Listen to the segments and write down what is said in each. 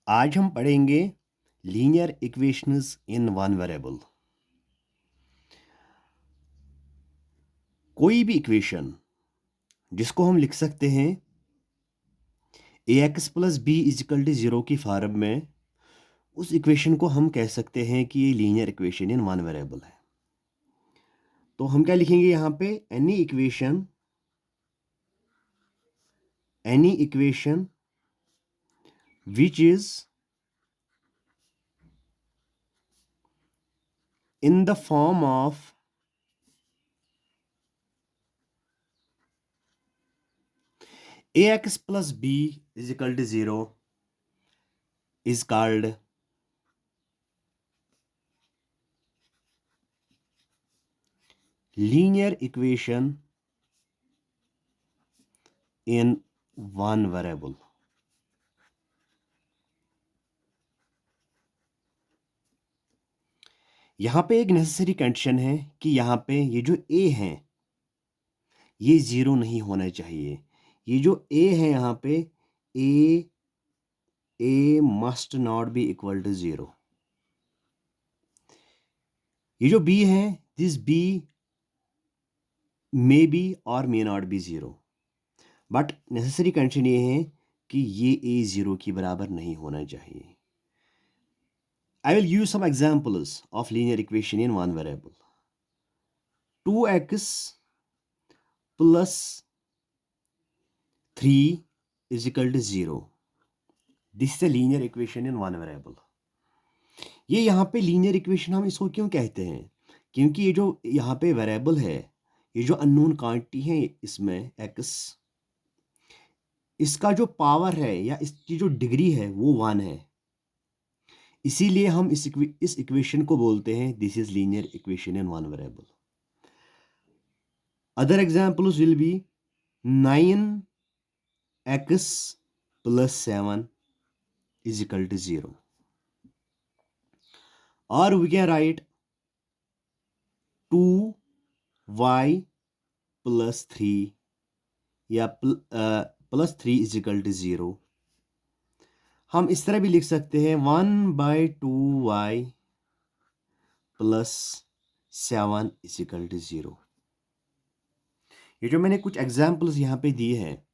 आज हम पढ़ेंगे linear equations in one variable. कोई भी इक्वेशन जिसको हम लिख सकते हैं a x plus b equal to zero की फॉर्म में, उस इक्वेशन को हम कह सकते हैं कि ये linear equation in one variable है। तो हम क्या लिखेंगे यहाँ पे, any equation which is in the form of ax plus b is equal to 0 is called linear equation in one variable. यहाँ पे एक नेसेसरी कंडीशन है कि यहाँ पे ये जो a है ये ज़ीरो नहीं होना चाहिए। ये जो a है यहाँ पे a must not be equal to zero. ये जो b है, दिस b मे बी और may not be zero, but necessary condition ये है कि ये a ज़ीरो की बराबर नहीं होना चाहिए। I will use some examples of linear equation in one variable. 2x plus 3 is equal to 0. This is a linear equation in one variable. ये यहाँ पे linear equation हम इसको क्यों कहते हैं? क्योंकि ये जो यहाँ पे variable है, ये जो unknown quantity है इसमें x, इसका जो पावर है या इसकी जो डिग्री है वो 1 है। इसीलिए हम इस इक्वेशन को बोलते हैं this is linear equation in one variable. Other examples will be 9x plus 7 is equal to 0. Or we can write 2y plus 3 या plus 3 is equal to 0. हम इस तरह भी लिख सकते हैं 1/2y plus 7 is equal to 0. ये जो मैंने कुछ एग्जाम्पल्स यहाँ पे दिए हैं,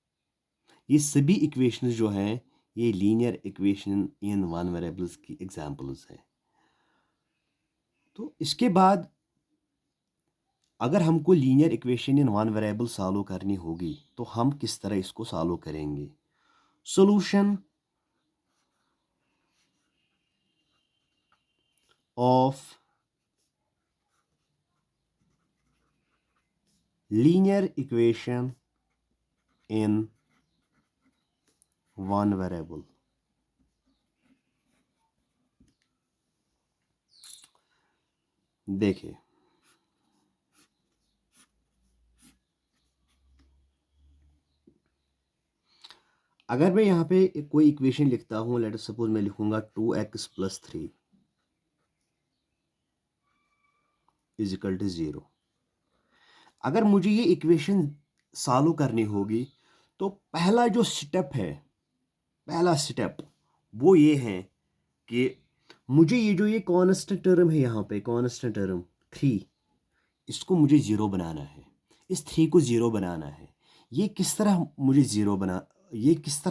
ये सभी इक्वेशंस जो हैं ये linear equation in one variables की एग्जाम्पल्स हैं। तो इसके बाद अगर हमको linear equation in one variable solve करनी होगी तो हम किस तरह इसको सॉल्व करेंगे? Solution of linear equation in one variable. देखिए, अगर मैं यहाँ पे कोई इक्वेशन लिखता हूँ, लेट अस सपोज मैं लिखूंगा 2x plus 3 is equal to 0। अगर मुझे ये इक्वेशन सॉल्व करनी होगी तो पहला स्टेप वो ये है कि मुझे ये कांस्टेंट टर्म है, यहाँ पे कांस्टेंट टर्म 3, इसको मुझे ज़ीरो बनाना है। इस 3 को ज़ीरो बनाना है। ये किस तरह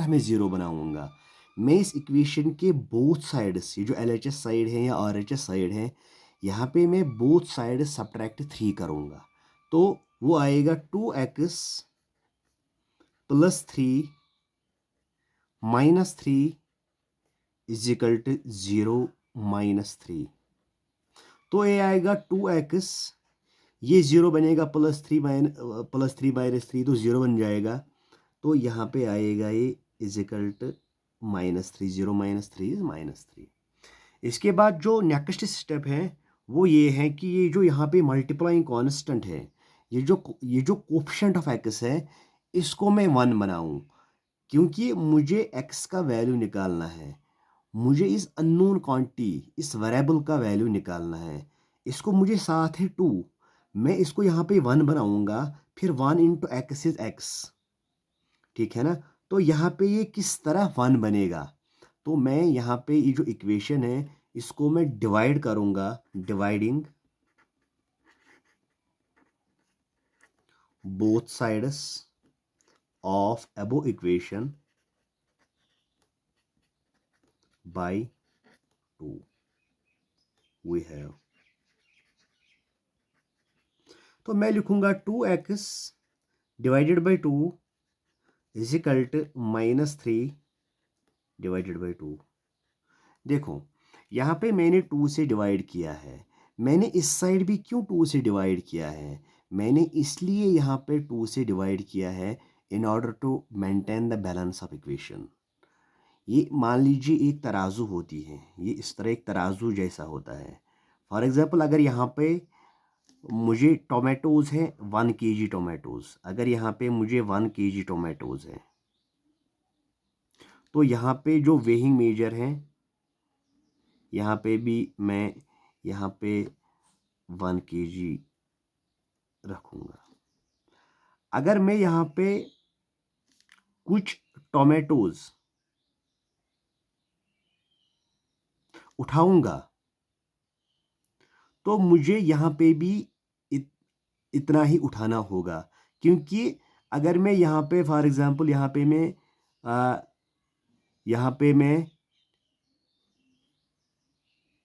मैं ज़ीरो बनाऊंगा? मैं इस इक्वेशन के बोथ साइड्स, ये जो LHS साइड है या RHS साइड है, यहाँ पे मैं बोथ साइड सब्ट्रैक्ट 3 करूँगा। तो वो आएगा 2x plus 3 minus 3 is equal to 0 minus 3। तो ये आएगा 2x, ये 0 बनेगा प्लस 3 माइनस 3 तो 0 बन जाएगा। तो यहाँ पे आएगा ये is equal to -3। 0 minus 3 is -3। इसके बाद जो नेक्स्ट स्टेप है वो ये है कि ये जो यहाँ पे मल्टीप्लाइंग कांस्टेंट है, ये जो कोफिशिएंट ऑफ x है, इसको मैं 1 बनाऊं, क्योंकि मुझे x का वैल्यू निकालना है। मुझे इस अननोन क्वांटिटी, इस वेरिएबल का वैल्यू निकालना है। इसको मुझे साथ है 2, मैं इसको यहाँ पे 1 बनाऊंगा, फिर 1 इंटू एक्स इज x, ठीक है ना। तो यहाँ पे ये किस तरह 1 बनेगा? तो मैं यहाँ पे ये जो इक्वेशन है इसको मैं डिवाइड करूँगा, dividing both sides of above equation by 2 we have, तो मैं लिखूंगा 2x divided by 2 is equal to -3 divided by 2। देखो यहाँ पे मैंने 2 से डिवाइड किया है, मैंने इस साइड भी क्यों 2 से डिवाइड किया है, मैंने इसलिए यहाँ पे 2 से डिवाइड किया है in order to maintain the balance of equation. ये मान लीजिए एक तराजू होती है, ये इस तरह एक तराजू जैसा होता है। फॉर एग्जांपल अगर यहाँ पे मुझे टोमेटोज़ हैं 1 kg टोमेटोज़, अगर यहाँ पे मुझे 1 kg टोमेटोज़ हैं तो यहाँ पे जो वेइंग मेजर हैं यहाँ पे भी मैं यहाँ पे 1 kg रखूँगा। अगर मैं यहाँ पे कुछ टोमेटोज़ उठाऊँगा तो मुझे यहाँ पे भी इतना ही उठाना होगा, क्योंकि अगर मैं यहाँ पे फॉर एग्ज़ाम्पल यहाँ पे मैं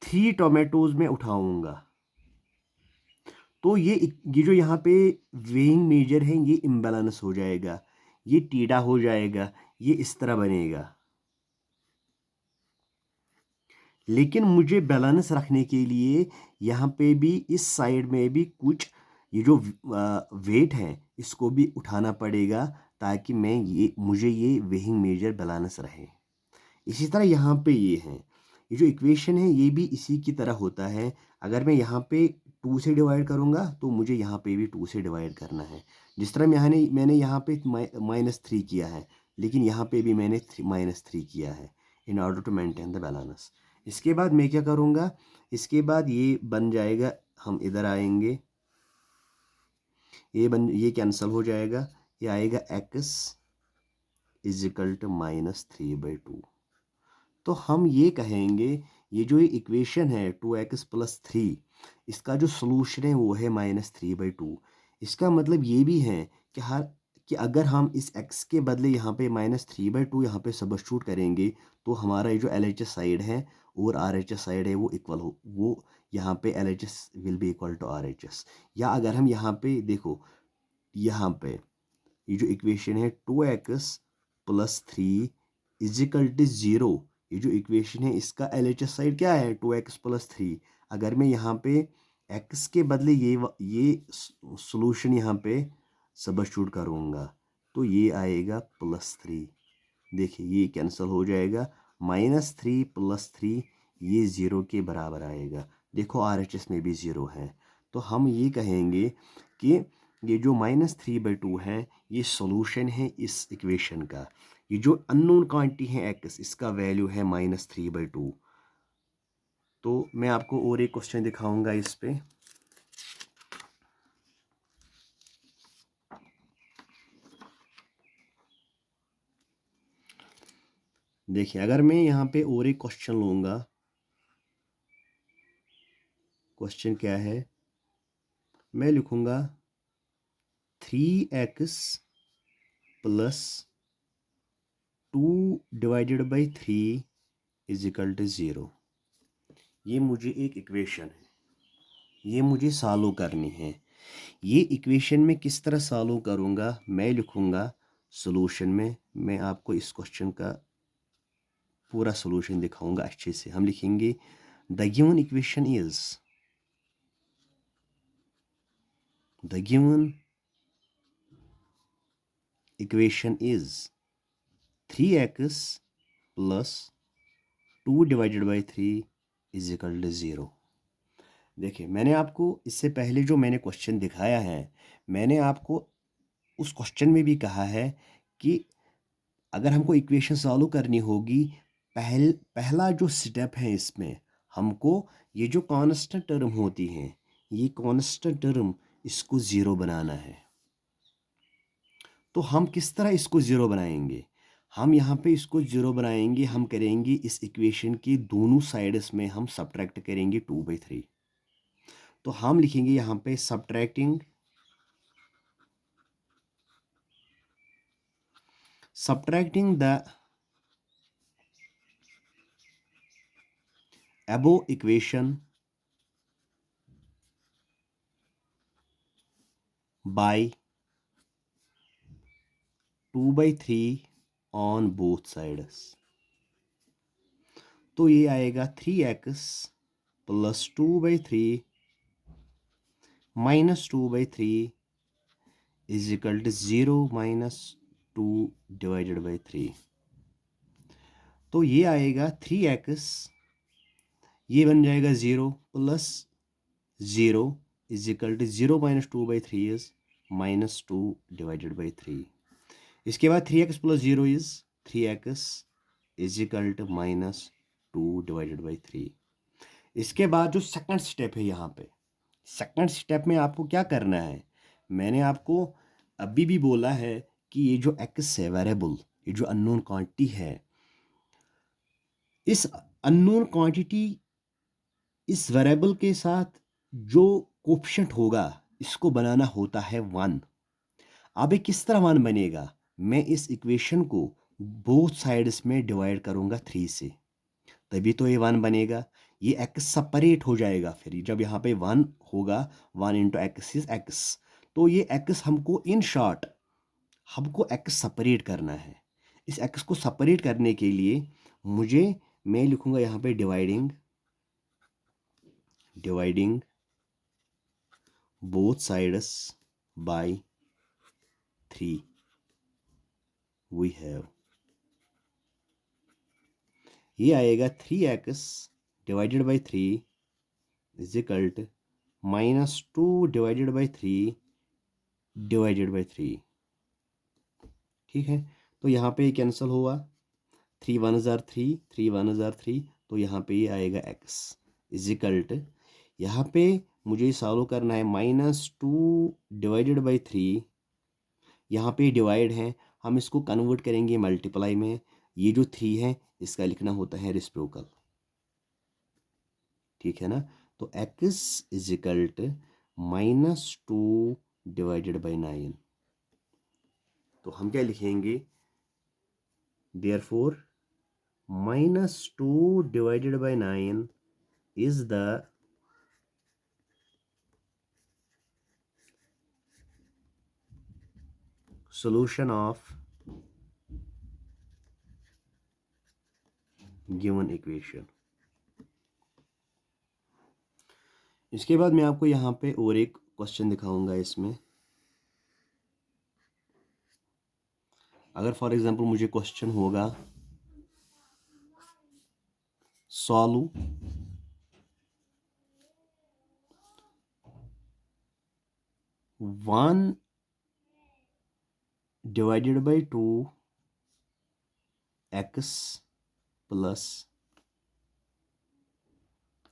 3 टोमेटोज़ में उठाऊँगा तो ये जो यहाँ पे वेइंग मेजर है ये इम्बैलेंस हो जाएगा, ये टीढ़ा हो जाएगा, ये इस तरह बनेगा। लेकिन मुझे बैलेंस रखने के लिए यहाँ पे भी इस साइड में भी कुछ ये जो वेट है इसको भी उठाना पड़ेगा ताकि मुझे ये वेइंग मेजर बैलेंस रहे। इसी तरह यहाँ पे ये है, ये जो इक्वेशन है ये भी इसी की तरह होता है। अगर मैं यहाँ पे 2 से डिवाइड करूँगा तो मुझे यहाँ पे भी 2 से डिवाइड करना है। जिस तरह मैंने यहाँ पे -3 किया है, लेकिन यहाँ पे भी मैंने -3 किया है in order to maintain the balance. इसके बाद मैं क्या करूँगा, इसके बाद ये बन जाएगा, हम इधर आएंगे, ये कैंसिल हो जाएगा, ये आएगा x इज इक्वल टू -3/2। तो हम ये कहेंगे ये जो इक्वेशन है 2x + 3 इसका जो सोल्यूशन है वो है -3/2। इसका मतलब ये भी है कि अगर हम इस x के बदले यहाँ पे -3/2 यहाँ पे सब्स्टिट्यूट करेंगे तो हमारा ये जो LHS साइड है और RHS साइड है वो इक्वल हो, वो यहाँ पे LHS will be equal to RHS। या अगर हम यहाँ पे देखो, यहाँ पे ये जो इक्वेशन है 2x + 3 इज इक्वल टू 0, ये जो इक्वेशन है इसका LHS साइड क्या है 2x + 3। अगर मैं यहाँ पे x के बदले ये सॉल्यूशन यहाँ पे सब्स्टिट्यूट करूँगा तो ये आएगा +3। देखिए ये कैंसिल हो जाएगा, -3 + 3 ये 0 के बराबर आएगा। देखो RHS में भी 0 है, तो हम ये कहेंगे कि ये जो -3/2 है ये सॉल्यूशन है इस इक्वेशन का। ये जो अननोन क्वांटिटी है x इसका वैल्यू है -3/2। तो मैं आपको और एक क्वेश्चन दिखाऊंगा इस पे। देखिए अगर मैं यहाँ पे और एक क्वेश्चन लूँगा, क्वेश्चन क्या है, मैं लिखूँगा 3x + 2 divided by 3 is equal to 0। ये मुझे एक इक्वेशन है, ये मुझे सॉल्व करनी है। ये इक्वेशन में किस तरह सॉल्व करूँगा, मैं लिखूँगा सॉल्यूशन में, मैं आपको इस क्वेश्चन का पूरा सॉल्यूशन दिखाऊंगा अच्छे से। हम लिखेंगे the given equation is 3x + 2 divided by 3 is equal to 0। देखिए मैंने आपको इससे पहले जो मैंने क्वेश्चन दिखाया है, मैंने आपको उस क्वेश्चन में भी कहा है कि अगर हमको इक्वेशन सॉल्व करनी होगी, पहला जो स्टेप है इसमें हमको ये जो कांस्टेंट टर्म होती हैं, ये कांस्टेंट टर्म इसको 0 बनाना है। तो हम किस तरह इसको 0 बनाएंगे, हम यहाँ पे इसको ज़ीरो बनाएंगे, हम करेंगे इस इक्वेशन के दोनों साइड्स में हम सब्ट्रैक्ट करेंगे 2/3। तो हम लिखेंगे यहाँ पे subtracting the above equation by 2/3 on both sides। तो ये आएगा 3x plus 2/3 minus 2/3 is equal to 0 minus 2 divided by 3। तो ये आएगा 3x, ये बन जाएगा 0 plus 0 is equal to 0 minus 2/3 is minus 2 divided by 3। इसके बाद 3x plus 0 is 3x is equal to minus 2 divided by 3। इसके बाद जो सेकंड स्टेप है, यहाँ पे सेकंड स्टेप में आपको क्या करना है, मैंने आपको अभी भी बोला है कि ये जो x है वेरिएबल, ये जो अननोन क्वांटिटी है, इस अननोन क्वांटिटी इस वेरिएबल के साथ जो कोफिशिएंट होगा इसको बनाना होता है 1। अब ये किस तरह 1 बनेगा, मैं इस इक्वेशन को बोथ साइड्स में डिवाइड करूंगा 3 से, तभी तो ये 1 बनेगा। ये x सेपरेट हो जाएगा, फिर जब यहाँ पे 1 होगा 1 इंटू एक्स इज x, तो ये x हमको इन शॉर्ट हमको x सेपरेट करना है। इस x को सेपरेट करने के लिए मैं लिखूंगा यहाँ पे dividing both sides by 3 we have, ये आएगा 3x divided by 3 is equal to minus 2 divided by 3 divided by 3। ठीक है, तो यहाँ पे कैंसिल हुआ, 3 1 जार 3, 3 1 जार 3, तो यहाँ पे ये आएगा x इज इक्वल टू, यहाँ पे मुझे सॉल्व करना है -2 डिवाइडेड बाई 3, यहाँ पे डिवाइड है, हम इसको कन्वर्ट करेंगे मल्टीप्लाई में। ये जो 3 है इसका लिखना होता है रेसिप्रोकल, ठीक है ना। तो x is equal to -2 divided by 9। तो हम क्या लिखेंगे, therefore -2 divided by 9 is the solution of given equation। इसके बाद मैं आपको यहाँ पे और एक क्वेश्चन दिखाऊंगा। इसमें अगर फॉर एग्जांपल मुझे क्वेश्चन होगा solve 1 divided by 2 x plus,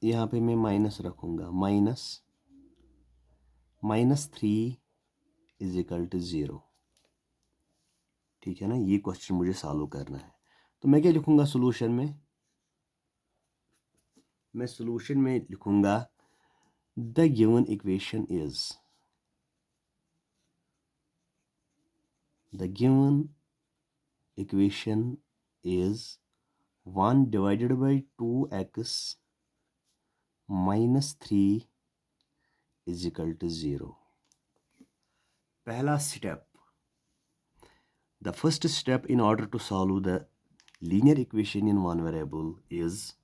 यहाँ पे मैं माइनस रखूंगा, -3 इज इक्वल टू 0। ठीक है ना, ये क्वेश्चन मुझे सॉल्व करना है। तो मैं क्या लिखूंगा सोल्यूशन में, मैं सोल्यूशन में लिखूंगा the given equation is, the given equation is 1 divided by 2x minus 3 is equal to 0। पहला step, the first step in order to solve the linear equation in one variable is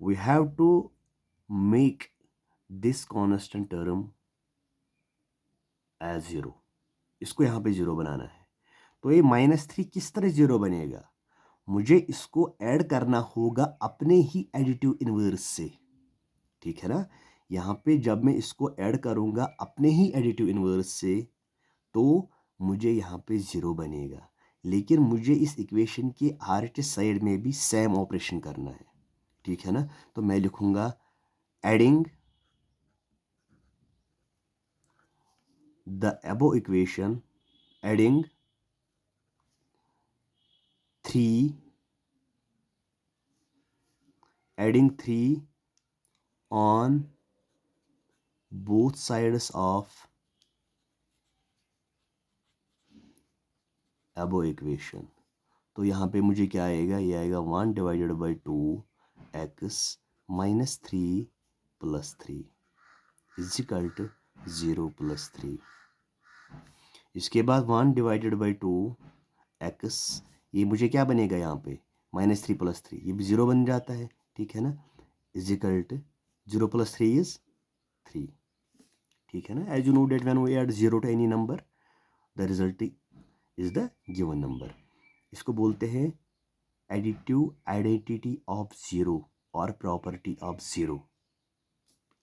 we have to make this constant term as 0। इसको यहाँ पे 0 बनाना है। तो ये -3 किस तरह 0 बनेगा, मुझे इसको ऐड करना होगा अपने ही एडिटिव इनवर्स से। ठीक है ना, यहाँ पे जब मैं इसको ऐड करूँगा अपने ही एडिटिव इनवर्स से तो मुझे यहाँ पे 0 बनेगा, लेकिन मुझे इस इक्वेशन के RHS साइड में भी सेम ऑपरेशन करना है। ठीक है ना, तो मैं लिखूँगा adding the above equation, adding 3 adding 3 on both sides of above equation। तो यहाँ पे मुझे क्या आएगा, ये आएगा 1 divided by 2x minus 3 plus 3 is equal to 0 plus 3। इसके बाद 1 डिवाइडेड बाई 2x, ये मुझे क्या बनेगा यहाँ पे माइनस 3 प्लस 3, ये भी 0 बन जाता है, ठीक है ना, is equal to 0 plus 3 is 3, ठीक है ना। As you know that when we add 0 to any number the result is the given number. इसको बोलते हैं एडिटिव आइडेंटिटी ऑफ ज़ीरो और प्रॉपर्टी ऑफ ज़ीरो,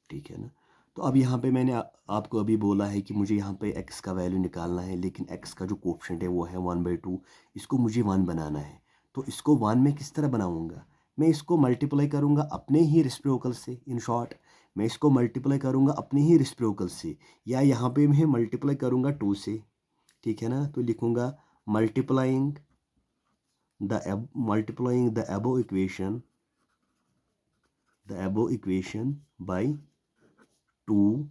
ठीक है ना। तो अब यहाँ पे मैंने आपको अभी बोला है कि मुझे यहाँ पे x का वैल्यू निकालना है, लेकिन x का जो कोफिशिएंट है वो है 1/2, इसको मुझे 1 बनाना है। तो इसको 1 में किस तरह बनाऊँगा, मैं इसको मल्टीप्लाई करूँगा अपने ही रेसिप्रोकल से। इन शॉर्ट मैं इसको मल्टीप्लाई करूँगा अपने ही रेसिप्रोकल से, या यहाँ पे मैं मल्टीप्लाई करूँगा 2 से, ठीक है ना। तो लिखूँगा multiplying the above equation by 2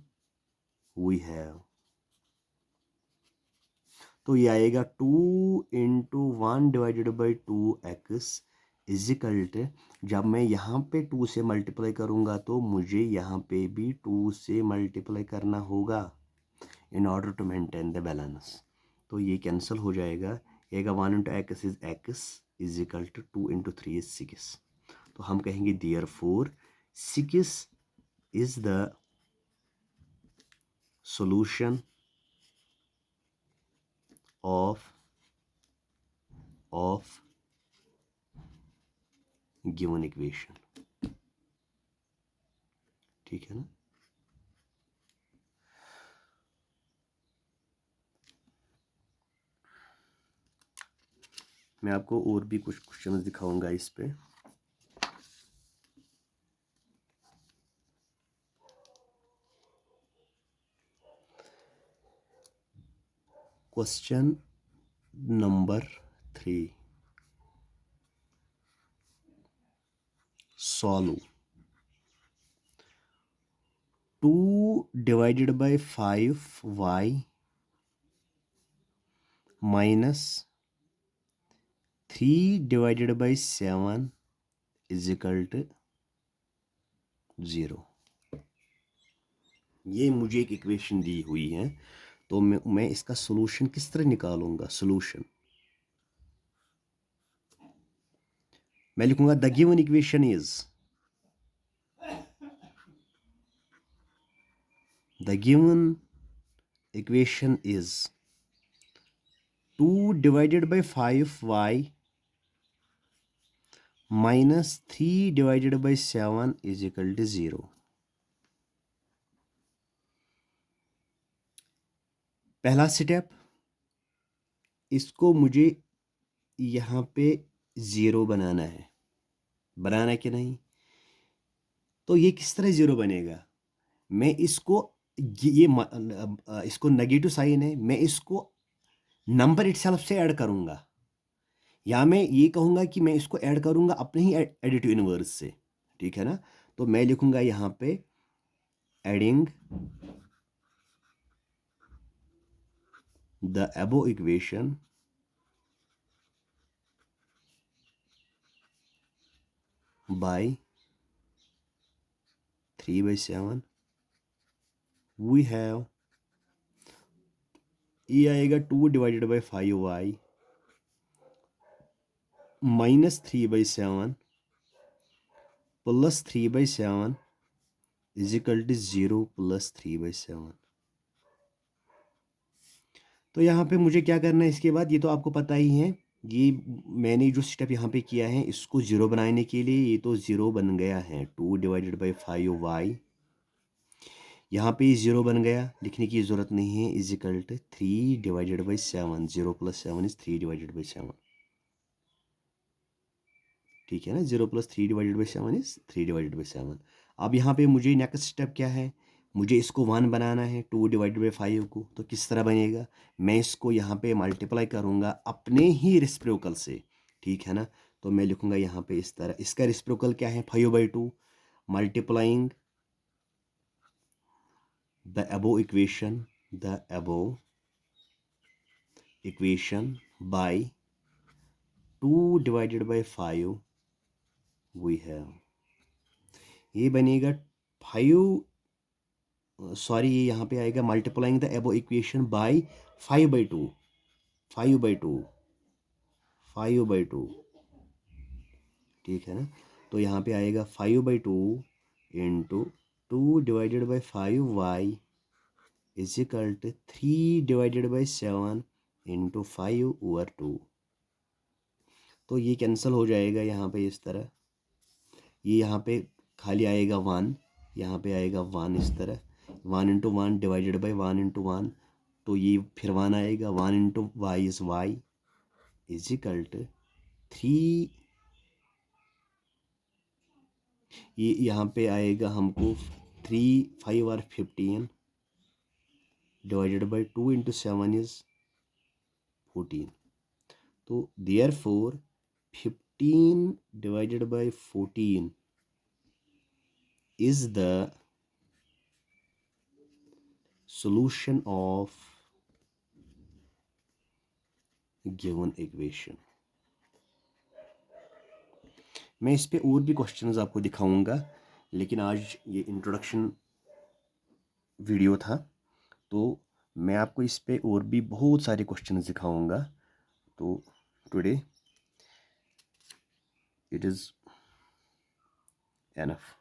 we have। तो ये आएगा 2 into 1 divided by 2x is equal to, जब मैं यहाँ पे 2 से मल्टीप्लाई करूँगा तो मुझे यहाँ पे भी 2 से मल्टीप्लाई करना होगा in order to maintain the balance. तो ये कैंसिल हो जाएगा, आएगा 1 into x is x is equal to 2 into 3 is 6। तो हम कहेंगे therefore 6 is the solution of given equation, ठीक है ना। मैं आपको और भी कुछ क्वेश्चंस दिखाऊंगा इस पे। Question number 3, solve 2 divided by 5y minus 3 divided by 7 is equal to 0। ये मुझे एक इक्वेशन दी हुई है, तो मैं इसका सॉल्यूशन किस तरह निकालूंगा। सॉल्यूशन मैं लिखूंगा the given equation is, the given equation is 2 divided by 5y minus 3 divided by 7 is equal to 0। पहला स्टेप, इसको मुझे यहाँ पे 0 बनाना है, बनाना है कि नहीं। तो ये किस तरह 0 बनेगा, मैं इसको इसको नेगेटिव साइन है, मैं इसको नंबर इटसेल्फ से ऐड करूँगा, या मैं ये कहूँगा कि मैं इसको ऐड करूँगा अपने ही एडिटिव इनवर्स से, ठीक है ना। तो मैं लिखूँगा यहाँ पे adding the above equation by 3/7 we have, ये आएगा 2 divided by 5y minus 3/7 plus 3/7 is equal to 0 plus 3/7। तो यहाँ पे मुझे क्या करना है इसके बाद, ये तो आपको पता ही है। ये मैंने जो स्टेप यहाँ पे किया है इसको 0 बनाने के लिए, ये तो 0 बन गया है। 2 डिवाइडेड बाई 5y, यहाँ पे 0 बन गया, लिखने की ज़रूरत नहीं है, is equal to 3 divided by 7, 0 plus 7 is 3 divided by 7, ठीक है ना। 0 plus 3 divided by 7 is 3 divided by 7। अब यहाँ पे मुझे नेक्स्ट स्टेप क्या है, मुझे इसको 1 बनाना है 2 डिवाइडेड बाई 5 को। तो किस तरह बनेगा, मैं इसको यहाँ पे मल्टीप्लाई करूँगा अपने ही रेसिप्रोकल से, ठीक है ना। तो मैं लिखूंगा यहाँ पे इस तरह, इसका रेसिप्रोकल क्या है 5/2 multiplying the above equation by 2 divided by 5 we have, ये बनेगा 5, सॉरी ये यहाँ पे आएगा multiplying the above equation by 5/2 5/2 5/2, ठीक है ना। तो यहाँ पे आएगा 5/2 into 2 divided by 5y is equal to 3 divided by 7 into 5/2। तो ये कैंसिल हो जाएगा यहाँ पे इस तरह, ये यहाँ पे खाली आएगा 1, यहाँ पे आएगा 1 इस तरह, 1 इंटू 1 डिवाइडेड बाई 1 इंटू 1, तो ये फिर 1 आएगा, 1 into y is y is equal to 3, ये यहाँ पे आएगा हमको 3 5 और 15 डिवाइडेड बाई 2 इंटू 7 इज 14। तो therefore 15 divided by 14 is the solution of given equation। मैं इस पे और भी क्वेश्चंस आपको दिखाऊंगा, लेकिन आज ये इंट्रोडक्शन वीडियो था, तो मैं आपको इस पे और भी बहुत सारे क्वेश्चंस दिखाऊंगा। तो टुडे इट इज़ एनफ।